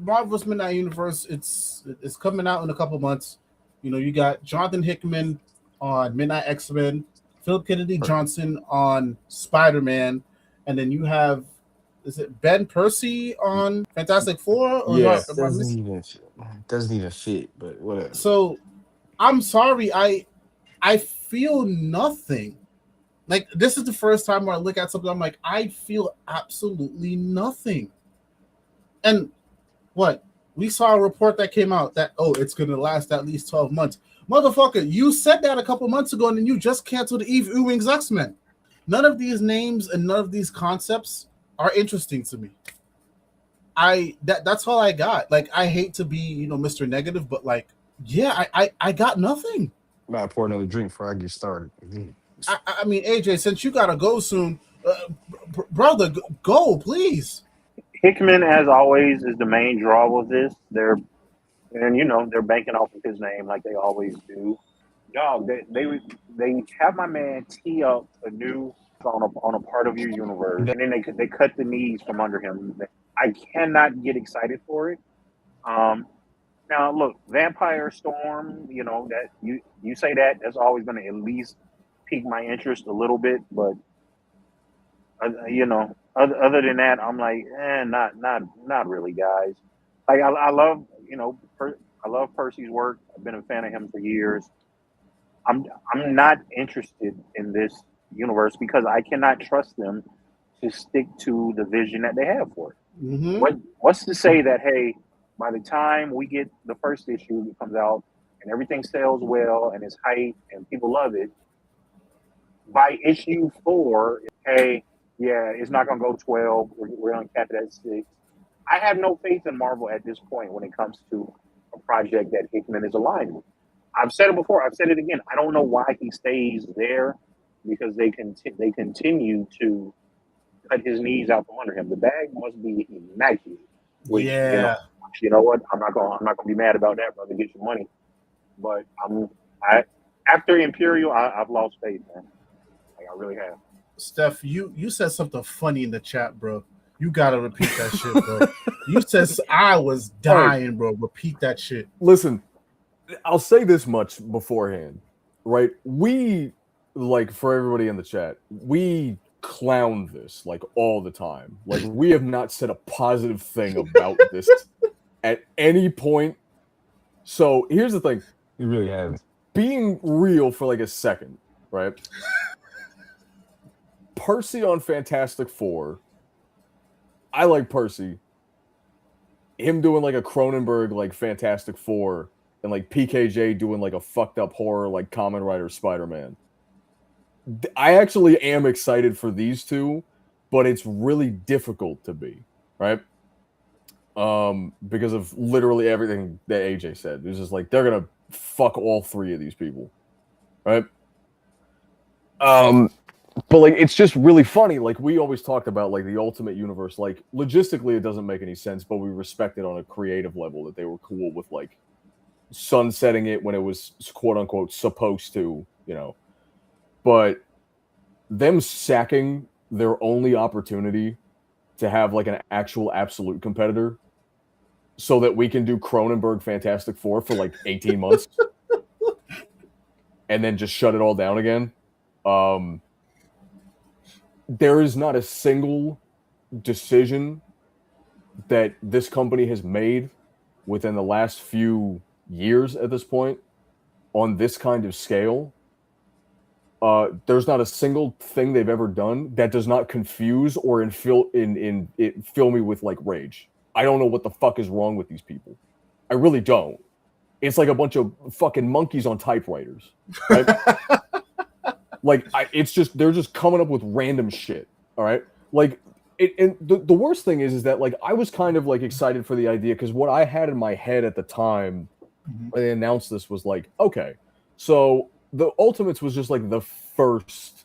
Marvel's Midnight Universe. It's coming out in a couple months. You know, you got Jonathan Hickman on Midnight X-Men, Philip Kennedy Right. Johnson on Spider-Man, and then you have, is it Ben Percy on Fantastic Four? Or Yeah. am I missing? Doesn't even fit, but whatever. So I'm sorry, I feel nothing. Like, this is the first time where I look at something, I'm like, I feel absolutely nothing. And what? We saw a report that came out that, oh, it's going to last at least 12 months. Motherfucker, you said that a couple months ago, and then you just canceled Eve Ewing's X-Men. None of these names and none of these concepts are interesting to me. That's all I got. Like, I hate to be, Mr. Negative, but like, yeah, I got nothing. I'm about to pour another drink before I get started. Mhm. I mean, AJ, since you gotta go soon, brother, go please. Hickman, as always, is the main draw of this. They're banking off of his name like they always do. Dog, they have my man tee up a new on a part of your universe, and then they cut the knees from under him. I cannot get excited for it. Um, Now, look, Vampire Storm. That you say that's always going to at least pique my interest a little bit, but other than that, I'm like, not really, guys. Like I love I love Percy's work. I've been a fan of him for years. I'm not interested in this universe because I cannot trust them to stick to the vision that they have for it. Mm-hmm. What's to say that, hey, by the time we get the first issue that comes out and everything sells well and it's hype and people love it, by issue 4, hey, yeah, it's not gonna go 12. We're gonna cap it at 6. I have no faith in Marvel at this point when it comes to a project that Hickman is aligned with. I've said it before. I've said it again. I don't know why he stays there because they continue to cut his knees out from under him. The bag must be immaculate. Which, Yeah. You know what? I'm not gonna be mad about that, brother. Get your money. But I after Imperial, I've lost faith, man. Like I really have. Steph, you said something funny in the chat, bro. You gotta repeat that shit, bro. You said I was dying, bro. Repeat that shit. Listen, I'll say this much beforehand, right? We, like, for everybody in the chat, we clown this like all the time. Like, we have not said a positive thing about this at any point. So here's the thing. You really haven't. Being real for like a second, right? Percy on Fantastic Four. I like Percy. Him doing like a Cronenberg like Fantastic Four and like PKJ doing like a fucked up horror like Kamen Rider Spider-Man. I actually am excited for these two, but it's really difficult to be, right? Because of literally everything that AJ said. It's just like they're gonna fuck all 3 of these people, right? But like it's just really funny. Like we always talked about like the Ultimate Universe. Like logistically, it doesn't make any sense, but we respect it on a creative level that they were cool with like sunsetting it when it was quote unquote supposed to, But them sacking their only opportunity to have like an actual absolute competitor so that we can do Cronenberg Fantastic Four for like 18 months and then just shut it all down again. There is not a single decision that this company has made within the last few years at this point on this kind of scale. There's not a single thing they've ever done that does not confuse or fill me with like rage. I don't know what the fuck is wrong with these people. I really don't. It's like a bunch of fucking monkeys on typewriters. Right? They're just coming up with random shit. All right. Like, and the worst thing is that like I was kind of like excited for the idea because what I had in my head at the time when they announced this was like, okay, so the Ultimates was just like the first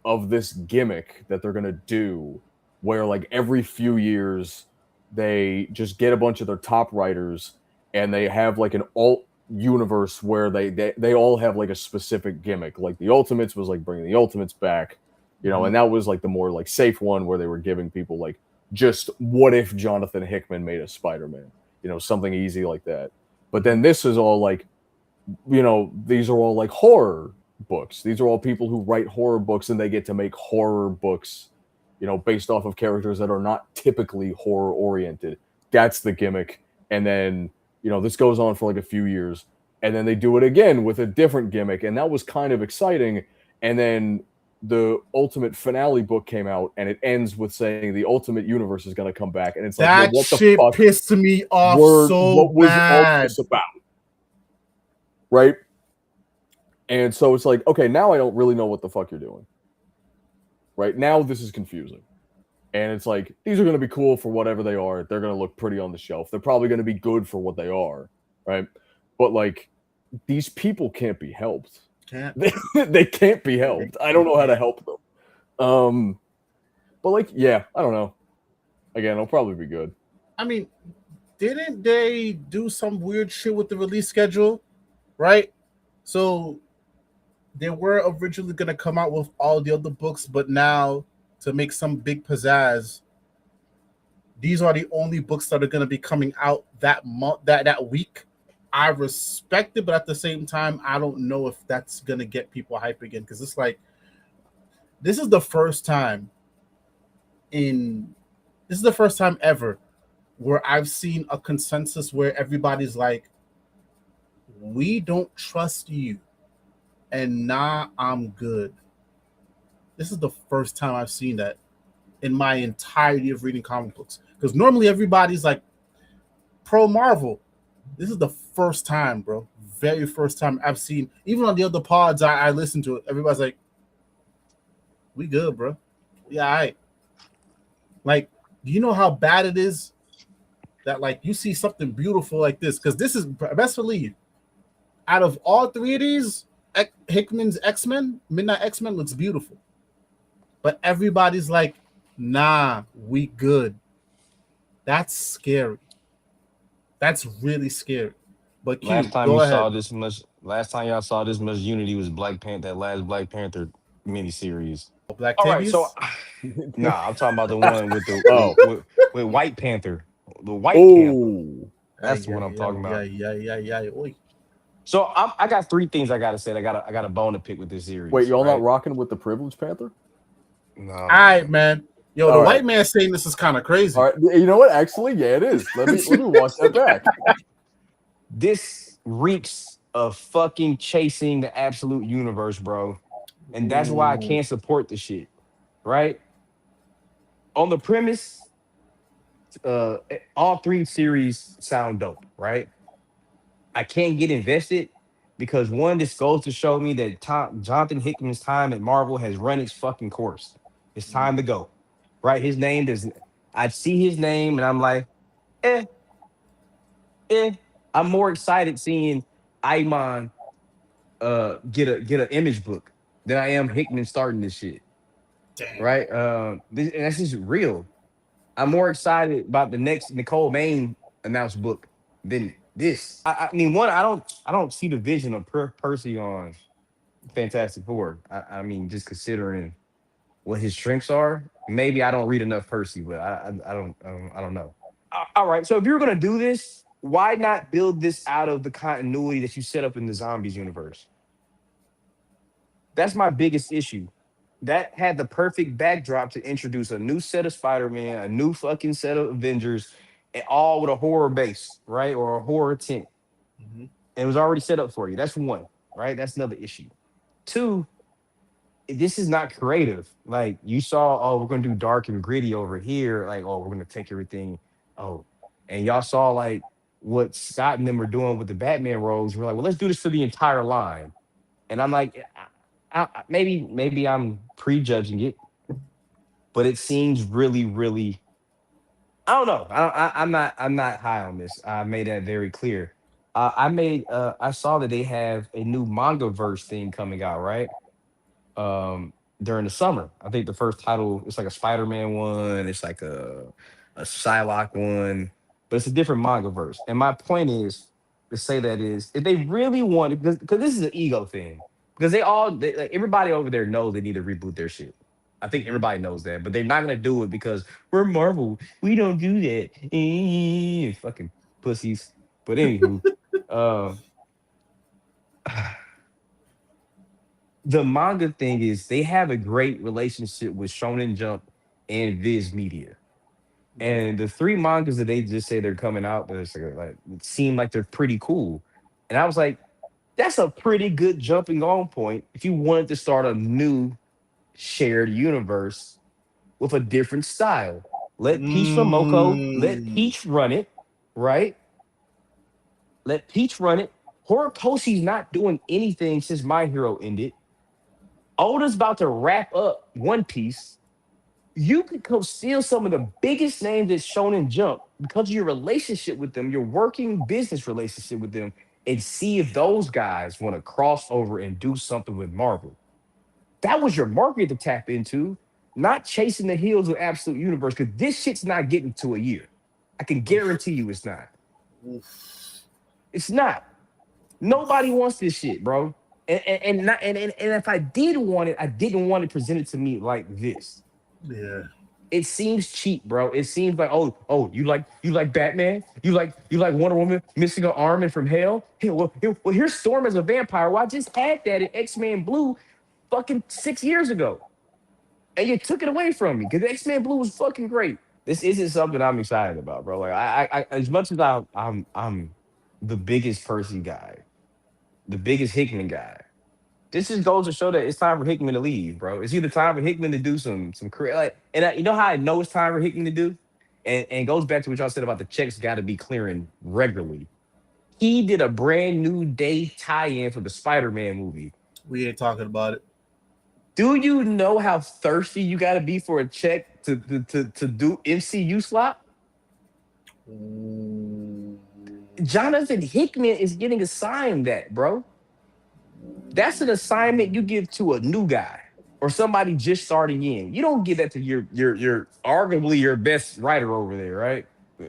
of this gimmick that they're gonna do, where like every few years they just get a bunch of their top writers and they have like an alt universe where they all have like a specific gimmick. Like the Ultimates was like bringing the Ultimates back, and that was like the more like safe one where they were giving people like just what if Jonathan Hickman made a Spider-Man, something easy like that. But then this is all like, these are all like horror books. These are all people who write horror books, and they get to make horror books, based off of characters that are not typically horror oriented. That's the gimmick. And then, this goes on for like a few years, and then they do it again with a different gimmick, and that was kind of exciting. And then the ultimate finale book came out, and it ends with saying the Ultimate Universe is going to come back, and it's like, that what the shit fuck pissed me off so what was all bad. this about? Right? And so it's like, okay, now I don't really know what the fuck you're doing. Right? Now this is confusing. And it's like, these are going to be cool for whatever they are. They're going to look pretty on the shelf. They're probably going to be good for what they are. Right? But like, these people can't be helped. They can't be helped. I don't know how to help them. But like, yeah, I don't know. Again, it'll probably be good. I mean, didn't they do some weird shit with the release schedule? Right? So they were originally going to come out with all the other books, but now to make some big pizzazz, these are the only books that are going to be coming out that month, that week. I respect it, but at the same time, I don't know if that's going to get people hype again, because it's like, this is the first time ever where I've seen a consensus where everybody's like, we don't trust you, and nah, I'm good. This is the first time I've seen that in my entirety of reading comic books, because normally everybody's like pro Marvel. This is the first time, bro. Very first time I've seen, even on the other pods I listen to it, everybody's like, we good, bro. Yeah, all right. Like, do you know how bad it is that like you see something beautiful like this? Because this is, best believe, out of all three of these, Hickman's X-Men, Midnight X-Men looks beautiful. But everybody's like, nah, we good. That's scary. That's really scary. But Q, Last time go you ahead. saw this much, last time y'all saw this much unity was Black Panther, that last Black Panther miniseries. Black All right, so nah, I'm talking about the one with the with White Panther, the White Panther. That's the one I'm talking about. Yeah. So I got three things I gotta say. I got a bone to pick with this series. Wait, y'all right? not rocking with the Privileged Panther? No. All right, man. Yo, All the right. white man saying this is kind of crazy. All right, you know what? Actually, yeah, it is. Let me watch that back. This reeks of fucking chasing the absolute universe, bro. And that's why I can't support the shit. Right? On the premise, all three series sound dope, right? I can't get invested because one, this goes to show me that Jonathan Hickman's time at Marvel has run its fucking course. It's time to go. Right? His name I see his name and I'm like, I'm more excited seeing Iman get an image book than I am Hickman starting this shit. Damn. Right? And that's just real. I'm more excited about the next Nicole Main announced book than this. I mean, one, I don't see the vision of Percy on Fantastic Four. I mean, just considering what his strengths are, maybe I don't read enough Percy, but I don't know. All right, so if you're gonna do this, why not build this out of the continuity that you set up in the Zombies universe? That's my biggest issue. That had the perfect backdrop to introduce a new set of Spider-Man, a new fucking set of Avengers, and all with a horror base, right? Or a horror tint. Mm-hmm. It was already set up for you. That's one, right? That's another issue. Two, this is not creative. Like you saw, oh, we're gonna do dark and gritty over here. Like, oh, we're gonna take everything. Oh, and y'all saw like what Scott and them were doing with the Batman roles. We're like, well, let's do this for the entire line. And I'm like, maybe I'm prejudging it, but it seems really, really. I don't know. I'm not high on this. I made that very clear. I saw that they have a new manga verse thing coming out, right? During the summer. I think the first title it's like a Spider-Man one. It's like a Psylocke one, but it's a different manga verse. And my point is to say that is if they really want because this is an ego thing. Because like, everybody over there knows they need to reboot their shit. I think everybody knows that, but they're not gonna do it because we're Marvel. We don't do that. Fucking pussies. But anywho, uh, the manga thing is they have a great relationship with Shonen Jump and Viz Media. And the three mangas that they just say they're coming out, like seem like they're pretty cool. And I was like, that's a pretty good jumping on point if you wanted to start a new shared universe with a different style. Let Peach from Moko, let Peach run it, right? Let Peach run it. Horikoshi's not doing anything since My Hero ended. Oda's about to wrap up One Piece. You could go steal some of the biggest names at Shonen Jump because of your relationship with them, your working business relationship with them, and see if those guys want to cross over and do something with Marvel. That was your market to tap into, not chasing the heels of Absolute Universe, because this shit's not getting to a year. I can guarantee you it's not. It's not. Nobody wants this shit, bro. And if I did want it, I didn't want it presented to me like this. Yeah. It seems cheap, bro. It seems like, you like Batman? You like Wonder Woman missing an arm and from hell? Here's Storm as a vampire. Well, I just had that in X-Men Blue fucking 6 years ago. And you took it away from me because X-Men Blue was fucking great. This isn't something I'm excited about, bro. Like I as much as I'm the biggest Percy guy, the biggest Hickman guy. This just goes to show that it's time for Hickman to leave, bro. It's either time for Hickman to do some career, like, and you know how I know it's time for Hickman to do, and it goes back to what y'all said about the checks got to be clearing regularly. He did a brand new day tie-in for the Spider-Man movie. We ain't talking about it. Do you know how thirsty you got to be for a check to do MCU slot? Jonathan Hickman is getting assigned that, bro. That's an assignment you give to a new guy or somebody just starting in. You don't give that to your arguably your best writer over there, right?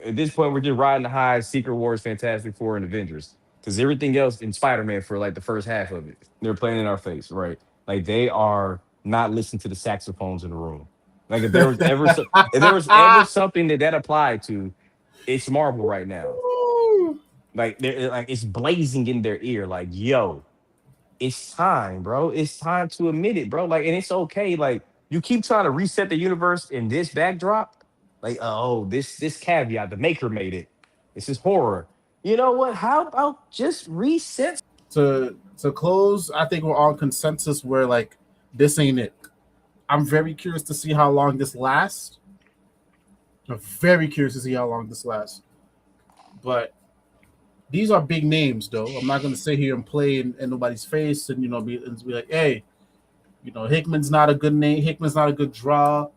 At this point, we're just riding the high Secret Wars, Fantastic Four, and Avengers. Because everything else in Spider-Man for like the first half of it, they're playing in our face, right? Like they are not listening to the saxophones in the room. Like if there was ever something that applied to, it's Marvel right now. Like it's blazing in their ear. Like, yo, it's time, bro. It's time to admit it, bro. Like, and it's okay. Like, you keep trying to reset the universe in this backdrop. Like, this caveat, the maker made it. This is horror. You know what? How about just reset? To close, I think we're all consensus where like this ain't it. I'm very curious to see how long this lasts. I'm very curious to see how long this lasts. But these are big names, though. I'm not going to sit here and play in nobody's face and, be like, hey, Hickman's not a good name. Hickman's not a good draw.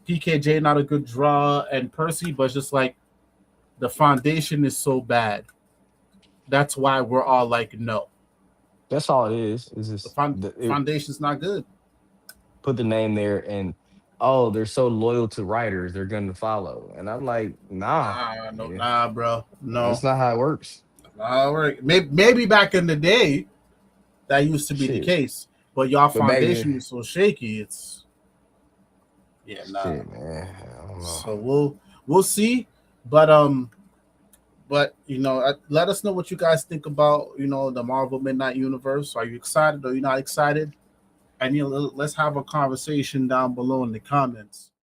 PKJ not a good draw. And Percy, but it's just like the foundation is so bad. That's why we're all like, no. That's all it is. It's just the foundation's not good. Put the name there and, they're so loyal to writers, they're going to follow. And I'm like, nah. Nah, bro. No. That's not how it works. All right. Maybe back in the day, that used to be the case. But y'all foundation is so shaky. It's Shit, man. I don't know. So we'll see. But let us know what you guys think about the Marvel Midnight Universe. Are you excited or are you not excited? And let's have a conversation down below in the comments.